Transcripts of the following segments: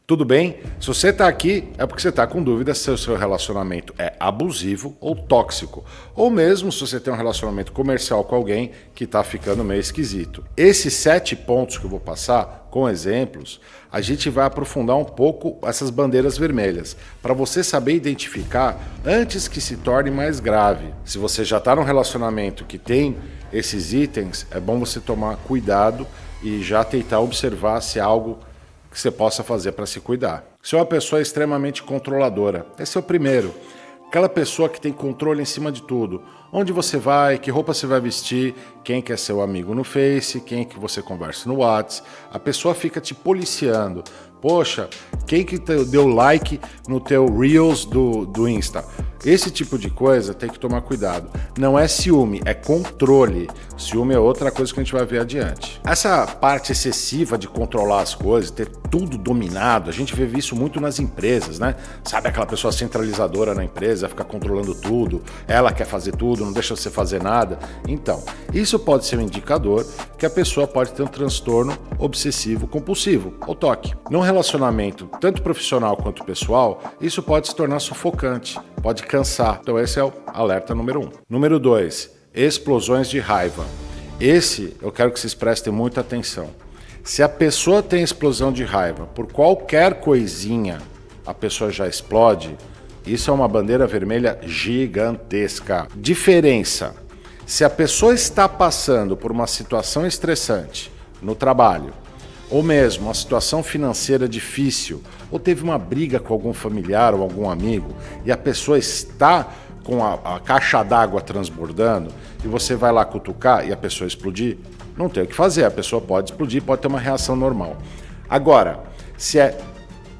Tudo bem? Se você está aqui, é porque você está com dúvida se o seu relacionamento é abusivo ou tóxico. Ou mesmo se você tem um relacionamento comercial com alguém que está ficando meio esquisito. Esses 7 pontos que eu vou passar, com exemplos, a gente vai aprofundar um pouco essas bandeiras vermelhas, para você saber identificar antes que se torne mais grave. Se você já está num relacionamento que tem esses itens, é bom você tomar cuidado e já tentar observar se é algo que você possa fazer para se cuidar. Se é uma pessoa extremamente controladora, esse é o primeiro. Aquela pessoa que tem controle em cima de tudo. Onde você vai, que roupa você vai vestir, quem que é seu amigo no Face, quem que você conversa no WhatsApp. A pessoa fica te policiando. Poxa, quem que deu like no teu Reels do Insta? Esse tipo de coisa tem que tomar cuidado. Não é ciúme, é controle. Ciúme é outra coisa que a gente vai ver adiante. Essa parte excessiva de controlar as coisas, ter tudo dominado, a gente vê isso muito nas empresas, né? Sabe aquela pessoa centralizadora na empresa, fica controlando tudo, ela quer fazer tudo, não deixa você fazer nada. Então, isso pode ser um indicador que a pessoa pode ter um transtorno obsessivo compulsivo, ou TOC. Num relacionamento, tanto profissional quanto pessoal, isso pode se tornar sufocante, pode cansar. Então esse é o alerta número 1. Número 2, explosões de raiva. Esse eu quero que vocês prestem muita atenção. Se a pessoa tem explosão de raiva por qualquer coisinha, a pessoa já explode, isso é uma bandeira vermelha gigantesca. Diferença: se a pessoa está passando por uma situação estressante no trabalho, ou mesmo uma situação financeira difícil, ou teve uma briga com algum familiar ou algum amigo, e a pessoa está com a caixa d'água transbordando, e você vai lá cutucar e a pessoa explodir, não tem o que fazer, a pessoa pode explodir, pode ter uma reação normal. Agora, se é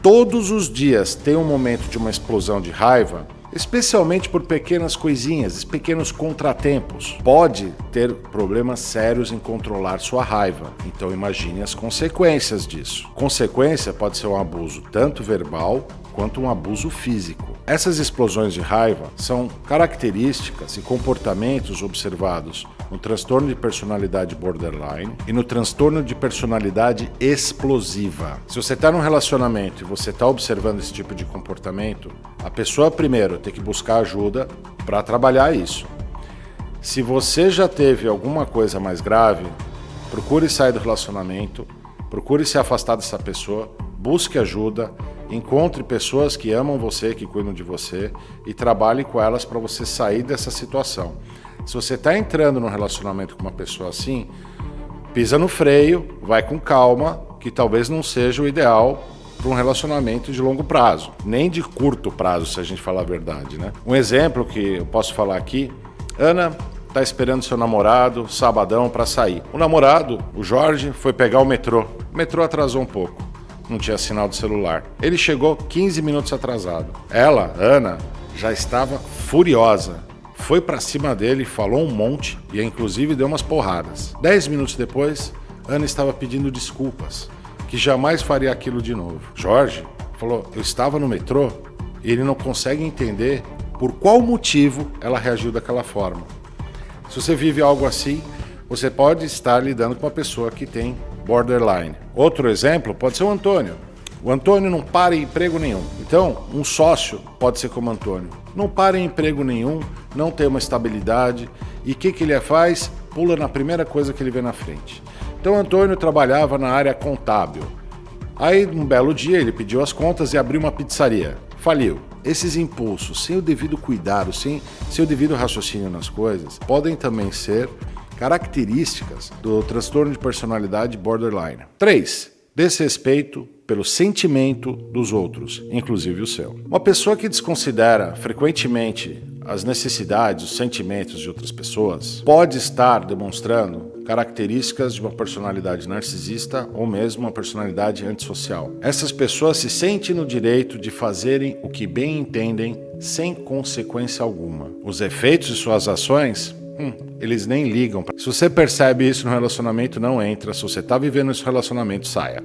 todos os dias tem um momento de uma explosão de raiva, especialmente por pequenas coisinhas, pequenos contratempos, pode ter problemas sérios em controlar sua raiva. Então imagine as consequências disso. Consequência pode ser um abuso tanto verbal quanto um abuso físico. Essas explosões de raiva são características e comportamentos observados no transtorno de personalidade borderline e no transtorno de personalidade explosiva. Se você está num relacionamento e você está observando esse tipo de comportamento, a pessoa primeiro tem que buscar ajuda para trabalhar isso. Se você já teve alguma coisa mais grave, procure sair do relacionamento, procure se afastar dessa pessoa, busque ajuda, encontre pessoas que amam você, que cuidam de você e trabalhe com elas para você sair dessa situação. Se você está entrando num relacionamento com uma pessoa assim, pisa no freio, vai com calma, que talvez não seja o ideal para um relacionamento de longo prazo, nem de curto prazo, se a gente falar a verdade, né? Um exemplo que eu posso falar aqui: Ana está esperando seu namorado sabadão para sair. O namorado, o Jorge, foi pegar o metrô. O metrô atrasou um pouco, não tinha sinal de celular. Ele chegou 15 minutos atrasado. Ela, Ana, já estava furiosa. Foi para cima dele, falou um monte e inclusive deu umas porradas. 10 minutos depois, Ana estava pedindo desculpas, que jamais faria aquilo de novo. Jorge falou: eu estava no metrô e ele não consegue entender por qual motivo ela reagiu daquela forma. Se você vive algo assim, você pode estar lidando com uma pessoa que tem borderline. Outro exemplo pode ser o Antônio. O Antônio não para em emprego nenhum. Então, um sócio pode ser como o Antônio. Não para em emprego nenhum, não tem uma estabilidade. E o que ele faz? Pula na primeira coisa que ele vê na frente. Então, o Antônio trabalhava na área contábil. Aí, um belo dia, ele pediu as contas e abriu uma pizzaria. Faliu. Esses impulsos, sem o devido cuidado, sem o devido raciocínio nas coisas, podem também ser características do transtorno de personalidade borderline. 3. Desrespeito pelo sentimento dos outros, inclusive o seu. Uma pessoa que desconsidera frequentemente as necessidades, os sentimentos de outras pessoas, pode estar demonstrando características de uma personalidade narcisista ou mesmo uma personalidade antissocial. Essas pessoas se sentem no direito de fazerem o que bem entendem sem consequência alguma. Os efeitos de suas ações, eles nem ligam. Se você percebe isso no relacionamento, não entra. Se você está vivendo esse relacionamento, saia.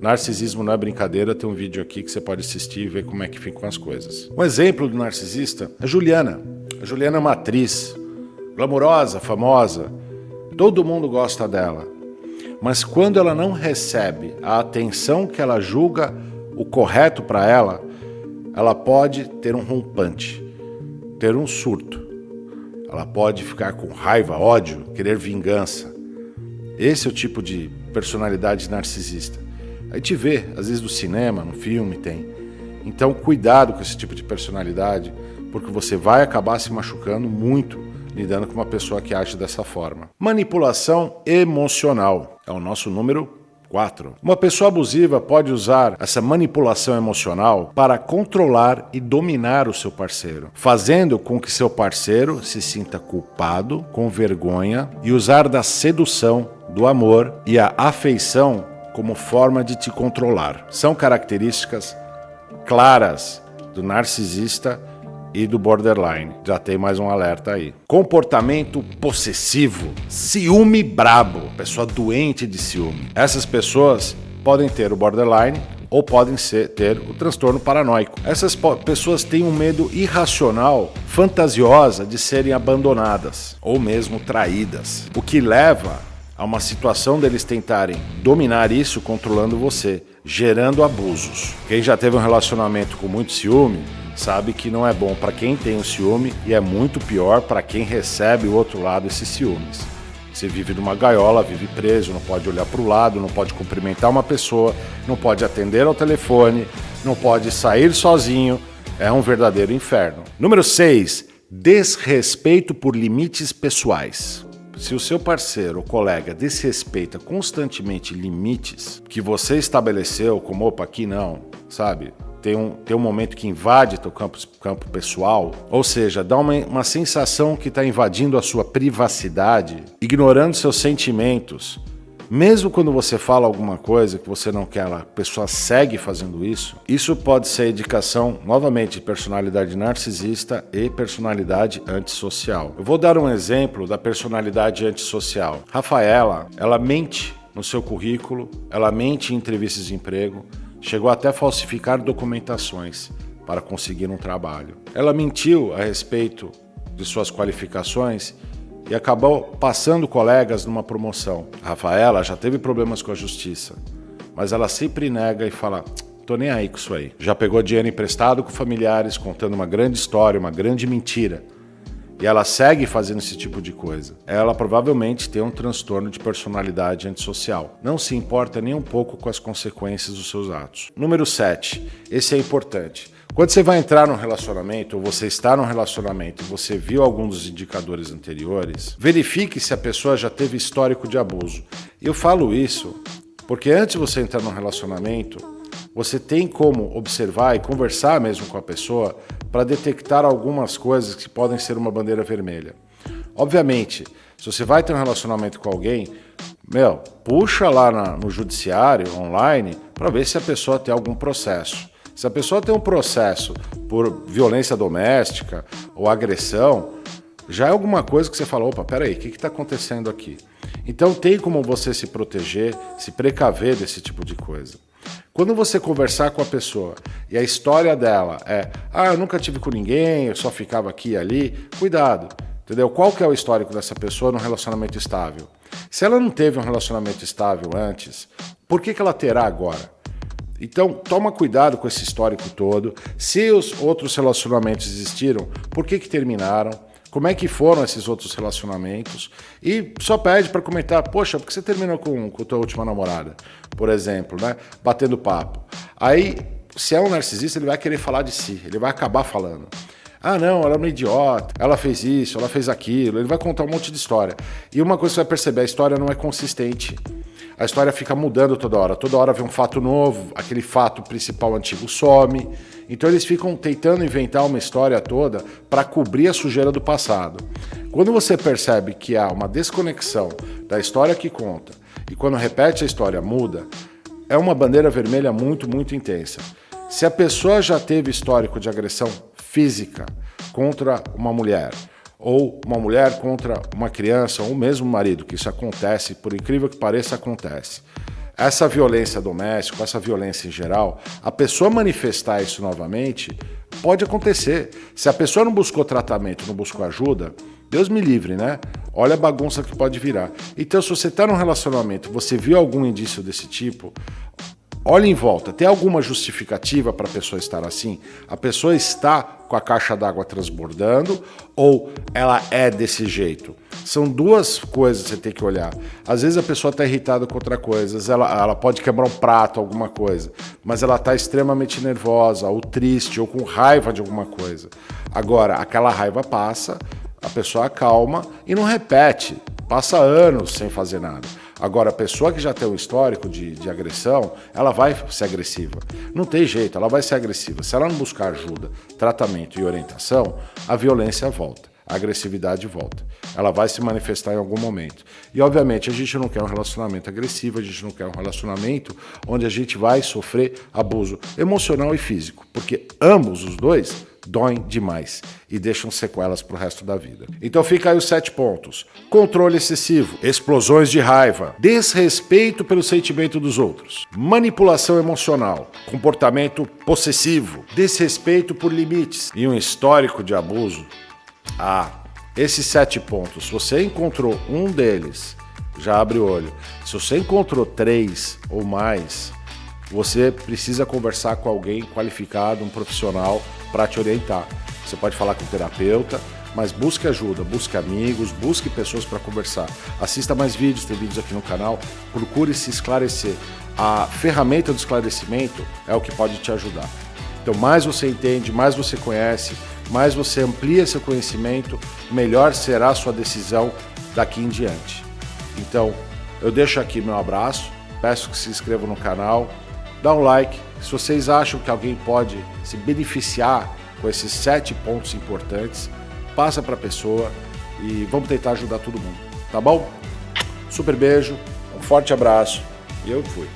Narcisismo não é brincadeira, tem um vídeo aqui que você pode assistir e ver como é que ficam as coisas. Um exemplo do narcisista é a Juliana. A Juliana é uma atriz glamurosa, famosa, todo mundo gosta dela. Mas quando ela não recebe a atenção que ela julga o correto para ela, ela pode ter um rompante, ter um surto. Ela pode ficar com raiva, ódio, querer vingança. Esse é o tipo de personalidade narcisista. A gente vê, às vezes no cinema, no filme tem. Então, cuidado com esse tipo de personalidade, porque você vai acabar se machucando muito lidando com uma pessoa que age dessa forma. Manipulação emocional é o nosso número 4. Uma pessoa abusiva pode usar essa manipulação emocional para controlar e dominar o seu parceiro, fazendo com que seu parceiro se sinta culpado, com vergonha e usar da sedução, do amor e a afeição como forma de te controlar. São características claras do narcisista e do borderline. Já tem mais um alerta aí. Comportamento possessivo, ciúme brabo, pessoa doente de ciúme. Essas pessoas podem ter o borderline ou podem ter o transtorno paranoico. Essas pessoas têm um medo irracional, fantasiosa de serem abandonadas ou mesmo traídas, o que leva a uma situação deles tentarem dominar isso controlando você, gerando abusos. Quem já teve um relacionamento com muito ciúme sabe que não é bom para quem tem o ciúme e é muito pior para quem recebe o outro lado esses ciúmes. Você vive numa gaiola, vive preso, não pode olhar para o lado, não pode cumprimentar uma pessoa, não pode atender ao telefone, não pode sair sozinho. É um verdadeiro inferno. Número 6. Desrespeito por limites pessoais. Se o seu parceiro ou colega desrespeita constantemente limites que você estabeleceu, como opa, aqui não, sabe? Tem um momento que invade teu campo pessoal, ou seja, dá uma sensação que está invadindo a sua privacidade, ignorando seus sentimentos. Mesmo quando você fala alguma coisa que você não quer, a pessoa segue fazendo isso. Isso pode ser indicação, novamente, de personalidade narcisista e personalidade antissocial. Eu vou dar um exemplo da personalidade antissocial. Rafaela, ela mente no seu currículo, ela mente em entrevistas de emprego, chegou até a falsificar documentações para conseguir um trabalho. Ela mentiu a respeito de suas qualificações e acabou passando colegas numa promoção. A Rafaela já teve problemas com a justiça, mas ela sempre nega e fala, tô nem aí com isso aí. Já pegou dinheiro emprestado com familiares, contando uma grande história, uma grande mentira. E ela segue fazendo esse tipo de coisa. Ela provavelmente tem um transtorno de personalidade antissocial. Não se importa nem um pouco com as consequências dos seus atos. Número 7. Esse é importante. Quando você vai entrar num relacionamento, ou você está num relacionamento, e você viu algum dos indicadores anteriores, verifique se a pessoa já teve histórico de abuso. Eu falo isso porque antes de você entrar num relacionamento, você tem como observar e conversar mesmo com a pessoa para detectar algumas coisas que podem ser uma bandeira vermelha. Obviamente, se você vai ter um relacionamento com alguém, puxa lá no judiciário, online, para ver se a pessoa tem algum processo. Se a pessoa tem um processo por violência doméstica ou agressão, já é alguma coisa que você fala, opa, peraí, o que está acontecendo aqui? Então tem como você se proteger, se precaver desse tipo de coisa. Quando você conversar com a pessoa e a história dela é eu nunca tive com ninguém, eu só ficava aqui e ali, cuidado, entendeu? Qual que é o histórico dessa pessoa num relacionamento estável? Se ela não teve um relacionamento estável antes, por que ela terá agora? Então, toma cuidado com esse histórico todo. Se os outros relacionamentos existiram, por que terminaram? Como é que foram esses outros relacionamentos? E só pede para comentar, poxa, por que você terminou com a tua última namorada? Por exemplo, né? Batendo papo. Aí, se é um narcisista, ele vai querer falar de si, ele vai acabar falando. Não, ela é uma idiota, ela fez isso, ela fez aquilo, ele vai contar um monte de história. E uma coisa que você vai perceber, a história não é consistente. A história fica mudando toda hora vem um fato novo, aquele fato principal antigo some. Então eles ficam tentando inventar uma história toda para cobrir a sujeira do passado. Quando você percebe que há uma desconexão da história que conta e quando repete a história muda, é uma bandeira vermelha muito, muito intensa. Se a pessoa já teve histórico de agressão física contra uma mulher, ou uma mulher contra uma criança, ou mesmo um marido, que isso acontece, por incrível que pareça, acontece. Essa violência doméstica, essa violência em geral, a pessoa manifestar isso novamente pode acontecer. Se a pessoa não buscou tratamento, não buscou ajuda, Deus me livre, né? Olha a bagunça que pode virar. Então, se você está num relacionamento, você viu algum indício desse tipo, Olhe em volta, tem alguma justificativa para a pessoa estar assim? A pessoa está com a caixa d'água transbordando ou ela é desse jeito? São duas coisas que você tem que olhar. Às vezes a pessoa está irritada com outra coisa, ela pode quebrar um prato, alguma coisa, mas ela está extremamente nervosa, ou triste, ou com raiva de alguma coisa. Agora, aquela raiva passa, a pessoa acalma e não repete, passa anos sem fazer nada. Agora, a pessoa que já tem um histórico de agressão, ela vai ser agressiva. Não tem jeito, ela vai ser agressiva. Se ela não buscar ajuda, tratamento e orientação, a violência volta, a agressividade volta. Ela vai se manifestar em algum momento. E, obviamente, a gente não quer um relacionamento agressivo, a gente não quer um relacionamento onde a gente vai sofrer abuso emocional e físico, porque ambos os dois doem demais e deixam sequelas para o resto da vida. Então fica aí os 7 pontos. Controle excessivo, explosões de raiva, desrespeito pelo sentimento dos outros, manipulação emocional, comportamento possessivo, desrespeito por limites e um histórico de abuso. Esses 7 pontos, se você encontrou um deles, já abre o olho. Se você encontrou 3 ou mais, você precisa conversar com alguém qualificado, um profissional, para te orientar. Você pode falar com um terapeuta, mas busque ajuda, busque amigos, busque pessoas para conversar. Assista mais vídeos, tem vídeos aqui no canal, procure se esclarecer. A ferramenta do esclarecimento é o que pode te ajudar. Então, mais você entende, mais você conhece, mais você amplia seu conhecimento, melhor será a sua decisão daqui em diante. Então, eu deixo aqui meu abraço, peço que se inscrevam no canal, dá um like. Se vocês acham que alguém pode se beneficiar com esses 7 pontos importantes, passa para a pessoa e vamos tentar ajudar todo mundo, tá bom? Super beijo, um forte abraço e eu fui.